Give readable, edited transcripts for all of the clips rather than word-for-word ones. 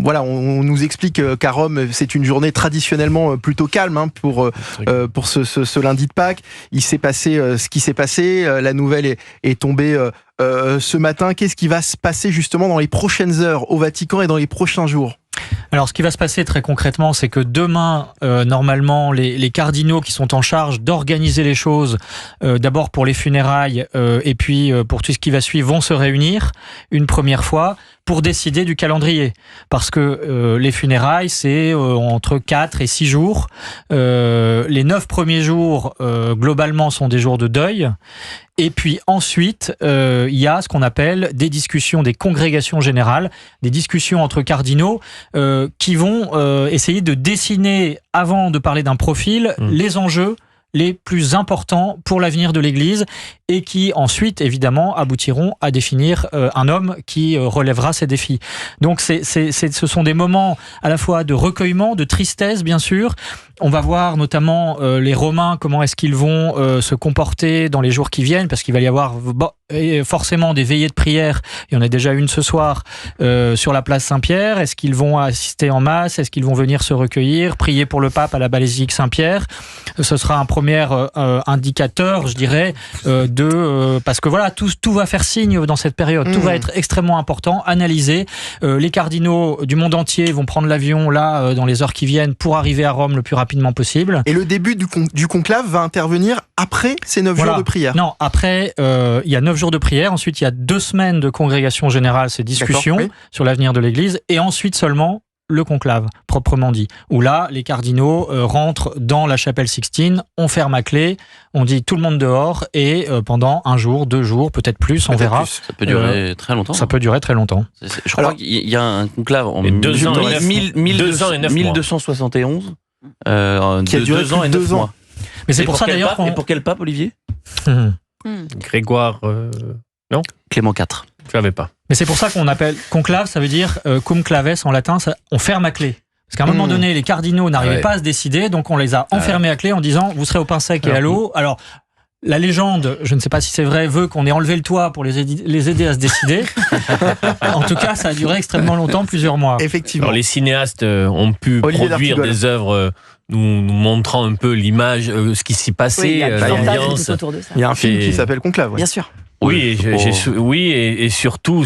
on nous explique qu'à Rome, c'est une journée traditionnellement plutôt calme pour ce lundi de Pâques. Il s'est passé ce qui s'est passé. La nouvelle est tombée ce matin. Qu'est-ce qui va se passer justement dans les prochaines heures au Vatican et dans les prochains jours ? Alors, ce qui va se passer très concrètement, c'est que demain, normalement, les cardinaux qui sont en charge d'organiser les choses, d'abord pour les funérailles et puis pour tout ce qui va suivre, vont se réunir une première fois pour décider du calendrier. Parce que les funérailles, c'est entre 4 et 6 jours. Les 9 premiers jours, globalement, sont des jours de deuil. Et puis ensuite, il y a ce qu'on appelle des discussions, des congrégations générales, des discussions entre cardinaux qui vont essayer de dessiner, avant de parler d'un profil, les enjeux les plus importants pour l'avenir de l'Église et qui ensuite, évidemment, aboutiront à définir un homme qui relèvera ces défis. Donc ce sont des moments à la fois de recueillement, de tristesse, bien sûr. On va voir notamment les Romains, comment est-ce qu'ils vont se comporter dans les jours qui viennent, parce qu'il va y avoir forcément des veillées de prière. Il y en a déjà une ce soir sur la place Saint-Pierre. Est-ce qu'ils vont assister en masse ? Est-ce qu'ils vont venir se recueillir, prier pour le pape à la basilique Saint-Pierre ? Ce sera un premier indicateur, je dirais, parce que voilà, tout va faire signe dans cette période. Tout va être extrêmement important, analysé. Les cardinaux du monde entier vont prendre l'avion là dans les heures qui viennent pour arriver à Rome le plus rapidement possible. Et le début du conclave va intervenir après ces 9 jours de prière. Non, après, il y a 9 jours de prière. Ensuite, il y a 2 semaines de congrégation générale, ces discussions sur l'avenir de l'Église. Et ensuite seulement le conclave, proprement dit. Où là, les cardinaux rentrent dans la chapelle Sixtine, on ferme à clé, on dit tout le monde dehors, et pendant 1 jour, 2 jours, peut-être plus, on verra. Plus. Ça peut durer très longtemps. Ça peut durer très longtemps. Je crois qu'il y a un conclave en 1271 qui a duré 2 ans et 9 mois. Mais c'est pour ça d'ailleurs Et pour quel pape, Olivier Grégoire... Non, Clément IV. tu l'avais pas. Mais c'est pour ça qu'on appelle conclave, ça veut dire cum claves en latin, on ferme à clé. Parce qu'à un moment donné, les cardinaux n'arrivaient pas à se décider, donc on les a enfermés à clé en disant vous serez au pain sec et à l'eau. Alors, la légende, je ne sais pas si c'est vrai, veut qu'on ait enlevé le toit pour les aider à se décider. En tout cas, ça a duré extrêmement longtemps, plusieurs mois. Effectivement. Alors, les cinéastes ont pu produire des œuvres nous montrant un peu l'image, ce qui s'y passait, l'ambiance. Il y a un film qui s'appelle Conclave. Bien sûr. Oui, et surtout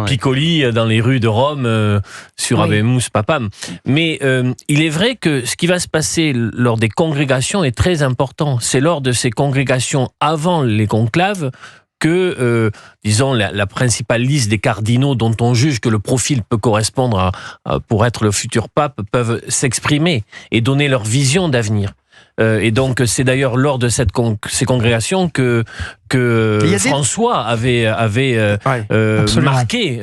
Piccoli dans les rues de Rome sur Habemus Papam. Mais il est vrai que ce qui va se passer lors des congrégations est très important. C'est lors de ces congrégations avant les conclaves que, disons, la principale liste des cardinaux dont on juge que le profil peut correspondre pour être le futur pape peuvent s'exprimer et donner leur vision d'avenir. Et donc, c'est d'ailleurs lors de ces congrégations que François avait marqué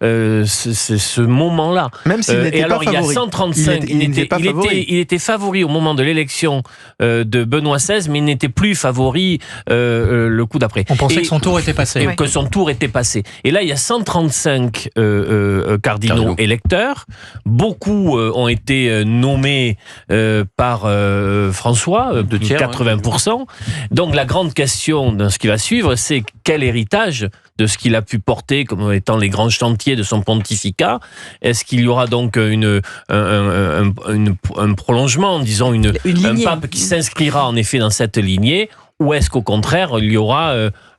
ce moment-là. Même s'il n'était pas favori. Il y a 135, il était favori au moment de l'élection de Benoît XVI, mais il n'était plus favori le coup d'après. On pensait que son tour était passé. Que son tour était passé. Et là, il y a 135 cardinaux électeurs. Beaucoup ont été nommés par François, de 80%. Donc la grande question dans ce qui va suivre, c'est quel héritage de ce qu'il a pu porter comme étant les grands chantiers de son pontificat. Est-ce qu'il y aura donc un prolongement, disons un pape qui s'inscrira en effet dans cette lignée, ou est-ce qu'au contraire, il y aura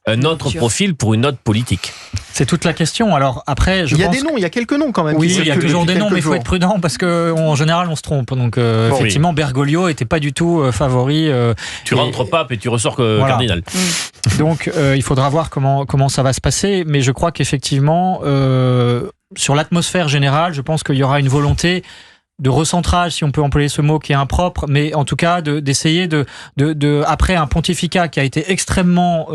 un autre profil pour une autre politique? C'est toute la question. Alors après, il y a des noms, il y a quelques noms quand même. Oui, il y a toujours des noms, mais il faut être prudent parce qu'en général, on se trompe. Donc effectivement, Bergoglio n'était pas du tout favori. Tu rentres pape et tu ressors cardinal. Donc il faudra voir comment ça va se passer. Mais je crois qu'effectivement, sur l'atmosphère générale, je pense qu'il y aura une volonté de recentrage, si on peut employer ce mot qui est impropre, mais en tout cas d'essayer après un pontificat qui a été extrêmement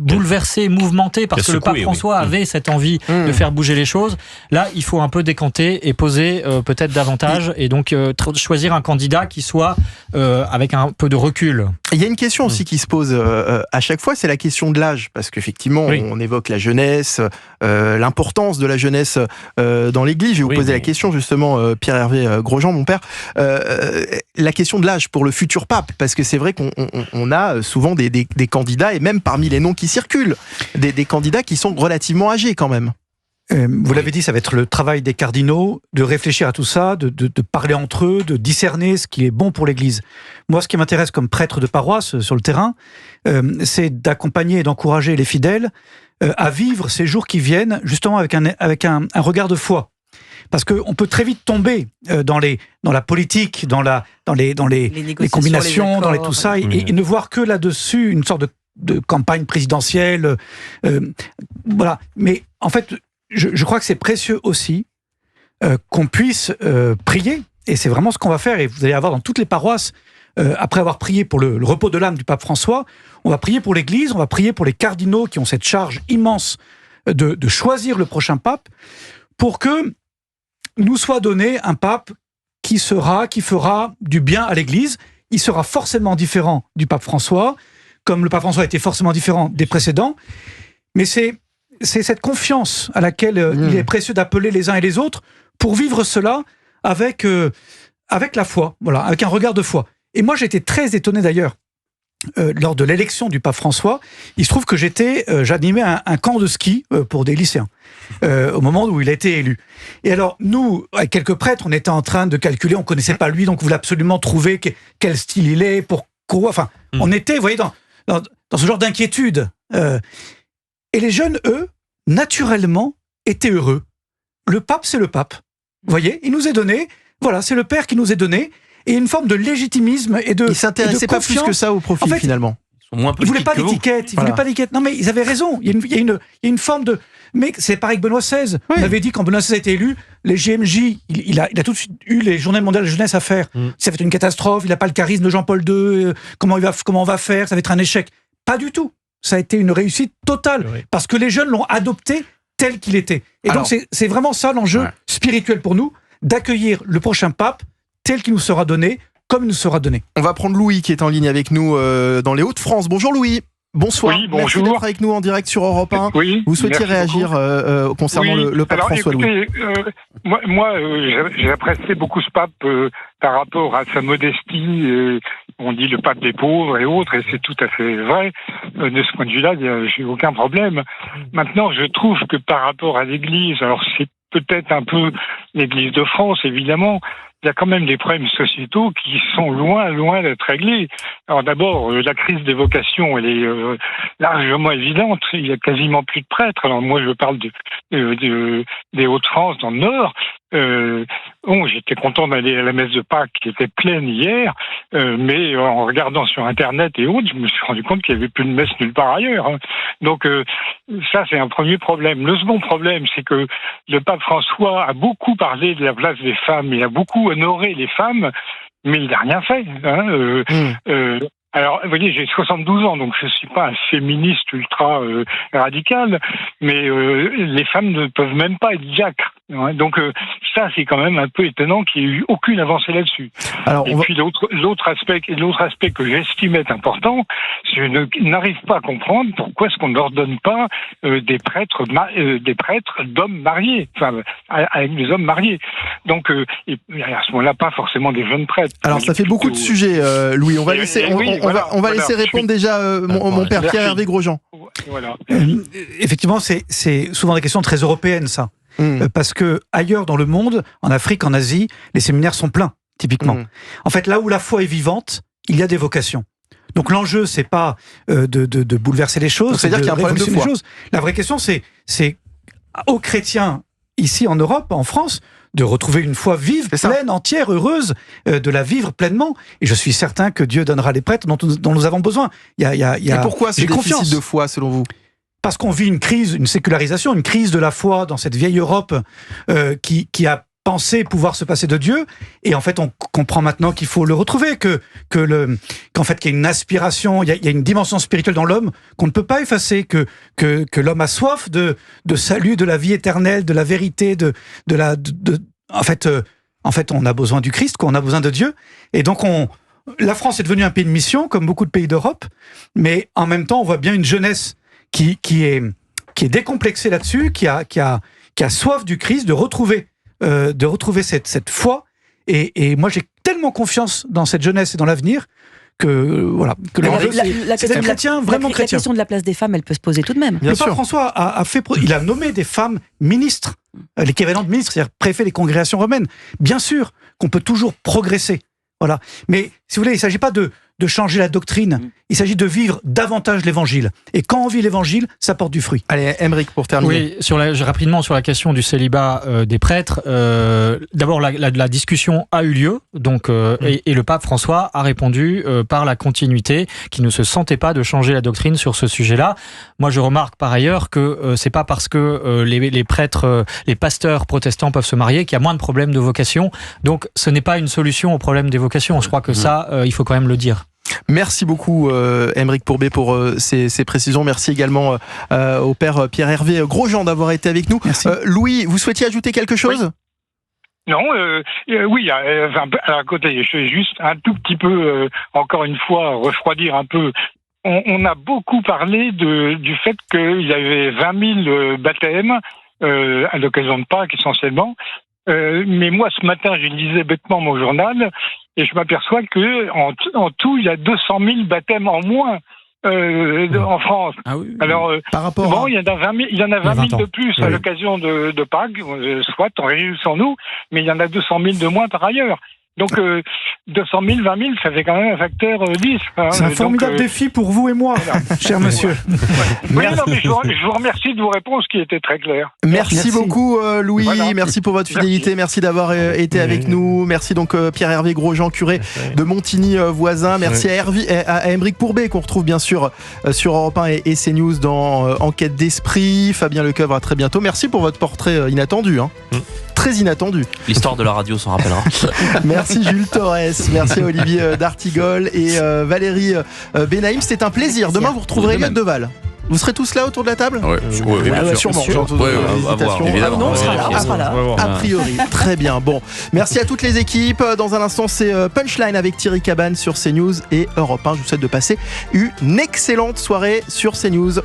bouleversé, mouvementé, parce que le pape François avait cette envie de faire bouger les choses. Là, il faut un peu décanter et poser peut-être davantage, et donc choisir un candidat qui soit avec un peu de recul. Il y a une question aussi qui se pose à chaque fois, c'est la question de l'âge, parce qu'effectivement, on évoque la jeunesse, l'importance de la jeunesse dans l'Église. Je vais vous poser la question justement, Pierre-Hervé Grosjean, mon père, la question de l'âge pour le futur pape, parce que c'est vrai qu'on a souvent des candidats, et même parmi les noms qui circulent, des candidats qui sont relativement âgés quand même. Vous l'avez dit, ça va être le travail des cardinaux de réfléchir à tout ça, de parler entre eux, de discerner ce qui est bon pour l'Église. Moi, ce qui m'intéresse comme prêtre de paroisse sur le terrain, c'est d'accompagner et d'encourager les fidèles à vivre ces jours qui viennent justement avec un regard de foi. Parce qu'on peut très vite tomber dans la politique, dans les combinations, dans tout ça, et ne voir que là-dessus une sorte de campagne présidentielle. Voilà. Mais en fait, je crois que c'est précieux aussi qu'on puisse prier, et c'est vraiment ce qu'on va faire, et vous allez avoir dans toutes les paroisses, après avoir prié pour le repos de l'âme du pape François, on va prier pour l'Église, on va prier pour les cardinaux qui ont cette charge immense de choisir le prochain pape, pour que nous soit donné un pape qui fera du bien à l'Église. Il sera forcément différent du pape François, comme le pape François était forcément différent des précédents, mais c'est cette confiance à laquelle il est précieux d'appeler les uns et les autres pour vivre cela avec la foi, voilà, avec un regard de foi. Et moi, j'étais très étonné d'ailleurs, lors de l'élection du pape François, il se trouve que j'animais un camp de ski pour des lycéens, au moment où il a été élu. Et alors, nous, avec quelques prêtres, on était en train de calculer, on ne connaissait pas lui, donc on voulait absolument trouver quel style il est, pourquoi, enfin, on était, vous voyez, dans ce genre d'inquiétude. Et les jeunes, eux, naturellement, étaient heureux. Le pape, c'est le pape. Vous voyez, il nous est donné, voilà, c'est le Père qui nous est donné, et une forme de légitimisme et de Ils s'intéressaient pas plus que ça au profil, en fait, finalement. Ils ne voulaient pas d'étiquette, Non, mais ils avaient raison. Il y a une forme de... Mais c'est pareil que Benoît XVI. Oui. On avait dit, quand Benoît XVI a été élu, les GMJ, il a tout de suite eu les Journées mondiales de la jeunesse à faire. Ça va être une catastrophe, il n'a pas le charisme de Jean-Paul II, comment on va faire, ça va être un échec. Pas du tout. Ça a été une réussite totale, parce que les jeunes l'ont adopté tel qu'il était. Et donc c'est vraiment ça l'enjeu spirituel pour nous, d'accueillir le prochain pape tel qu'il nous sera donné, comme il nous sera donné. On va prendre Louis qui est en ligne avec nous dans les Hauts-de-France. Bonjour Louis. Bonsoir. Oui, bonjour. Merci d'être avec nous en direct sur Europe 1. Oui, vous souhaitiez réagir concernant le pape François Louis? Moi, j'ai apprécié beaucoup ce pape par rapport à sa modestie. On dit le pape des pauvres et autres, et c'est tout à fait vrai. De ce point de vue-là, j'ai aucun problème. Maintenant, je trouve que par rapport à l'Église, alors c'est peut-être un peu l'Église de France, évidemment, il y a quand même des problèmes sociétaux qui sont loin d'être réglés. Alors d'abord, la crise des vocations, elle est largement évidente. Il y a quasiment plus de prêtres. Alors moi, je parle des Hauts-de-France, dans le Nord. J'étais content d'aller à la messe de Pâques qui était pleine hier, mais en regardant sur Internet et autres, je me suis rendu compte qu'il n'y avait plus de messe nulle part ailleurs. Donc ça, c'est un premier problème. Le second problème, c'est que le pape François a beaucoup parlé de la place des femmes, il a beaucoup honoré les femmes, mais il n'a rien fait. Alors, vous voyez, j'ai 72 ans, donc je ne suis pas un féministe ultra radical, mais les femmes ne peuvent même pas être diacres. Donc ça, c'est quand même un peu étonnant qu'il n'y ait eu aucune avancée là-dessus. Puis l'autre aspect que j'estime être important, je n'arrive pas à comprendre pourquoi est-ce qu'on ne leur donne pas des prêtres d'hommes mariés, enfin avec des hommes mariés. Donc et à ce moment-là, pas forcément des jeunes prêtres. Alors ça fait beaucoup de sujets, Louis. On va laisser laisser répondre déjà mon père Pierre-Hervé Grosjean. Voilà. Effectivement, c'est souvent des questions très européennes, ça. Parce que ailleurs dans le monde, en Afrique, en Asie, les séminaires sont pleins, typiquement. En fait, là où la foi est vivante, il y a des vocations. Donc l'enjeu, c'est pas de bouleverser les choses, c'est-à-dire qu'il y a un problème de foi. La vraie question, c'est aux chrétiens, ici en Europe, en France, de retrouver une foi vive, pleine, entière, heureuse, de la vivre pleinement. Et je suis certain que Dieu donnera les prêtres dont nous avons besoin. Et pourquoi ce déficit de foi, selon vous ? Parce qu'on vit une crise, une sécularisation, une crise de la foi dans cette vieille Europe qui a pensé pouvoir se passer de Dieu, et en fait on comprend maintenant qu'il faut le retrouver, qu'en fait qu'il y a une aspiration, il y a une dimension spirituelle dans l'homme qu'on ne peut pas effacer, que l'homme a soif de salut, de la vie éternelle, de la vérité, en fait on a besoin du Christ, on a besoin de Dieu, et donc la France est devenue un pays de mission, comme beaucoup de pays d'Europe, mais en même temps on voit bien une jeunesse qui est décomplexée là-dessus, qui a soif du Christ, de retrouver cette foi, et moi j'ai tellement confiance dans cette jeunesse et dans l'avenir voilà. Que la c'est chrétien, vraiment chrétien. La question de la place des femmes, elle peut se poser tout de même. Le pape François il a nommé des femmes ministres, l'équivalent de ministres, c'est-à-dire préfet des congrégations romaines. Bien sûr qu'on peut toujours progresser. Voilà. Mais, si vous voulez, il ne s'agit pas de changer la doctrine. Il s'agit de vivre davantage l'évangile. Et quand on vit l'évangile, ça porte du fruit. Allez, Aymeric, pour terminer. Oui, rapidement sur la question du célibat des prêtres. D'abord, la discussion a eu lieu, donc, et le pape François a répondu par la continuité, qu'il ne se sentait pas de changer la doctrine sur ce sujet-là. Moi, je remarque par ailleurs que c'est pas parce que les prêtres, les pasteurs protestants peuvent se marier qu'il y a moins de problèmes de vocation. Donc, ce n'est pas une solution au problème des vocations. Je crois que ça, il faut quand même le dire. Merci beaucoup Aymeric Pourbet pour ces précisions. Merci également au père Pierre-Hervé Grosjean d'avoir été avec nous. Louis, vous souhaitiez ajouter quelque chose ? Non, oui, à côté, je vais juste un tout petit peu, encore une fois, refroidir un peu. On a beaucoup parlé du fait qu'il y avait 20 000 baptêmes à l'occasion de Pâques essentiellement. Mais moi, ce matin, je lisais bêtement mon journal et je m'aperçois que en tout, il y a 200 000 baptêmes en moins en France. Ah oui. Alors, par rapport il y en a 20 000 de plus à l'occasion de Pâques, soit en réjouissons-nous, mais il y en a 200 000 de moins par ailleurs. Donc, 200 000, 20 000, ça fait quand même un facteur 10. Hein. C'est un formidable défi pour vous et moi, cher monsieur. Oui, non, mais je vous remercie de vos réponses qui étaient très claires. Merci beaucoup, Louis. Voilà. Merci pour votre fidélité. Merci d'avoir été avec nous. Merci donc Pierre-Hervé Grosjean, curé de Montigny voisin. Merci à Aymeric Pourbet, qu'on retrouve bien sûr sur Europe 1 et CNews dans Enquête d'esprit. Fabien Lecoeuvre, à très bientôt. Merci pour votre portrait inattendu. Hein. Très inattendu. L'histoire de la radio s'en rappellera. Merci Jules Torres, merci à Olivier D'Artigol et Valérie Benaïm. C'était un plaisir. Demain, vous retrouverez Elliot Deval. Vous serez tous là autour de la table ? Oui, bien sûr. Sûrement. Évidemment, on sera là. A priori. Très bien. Bon, merci à toutes les équipes. Dans un instant, c'est Punchline avec Thierry Cabane sur CNews et Europe 1. Je vous souhaite de passer une excellente soirée sur CNews.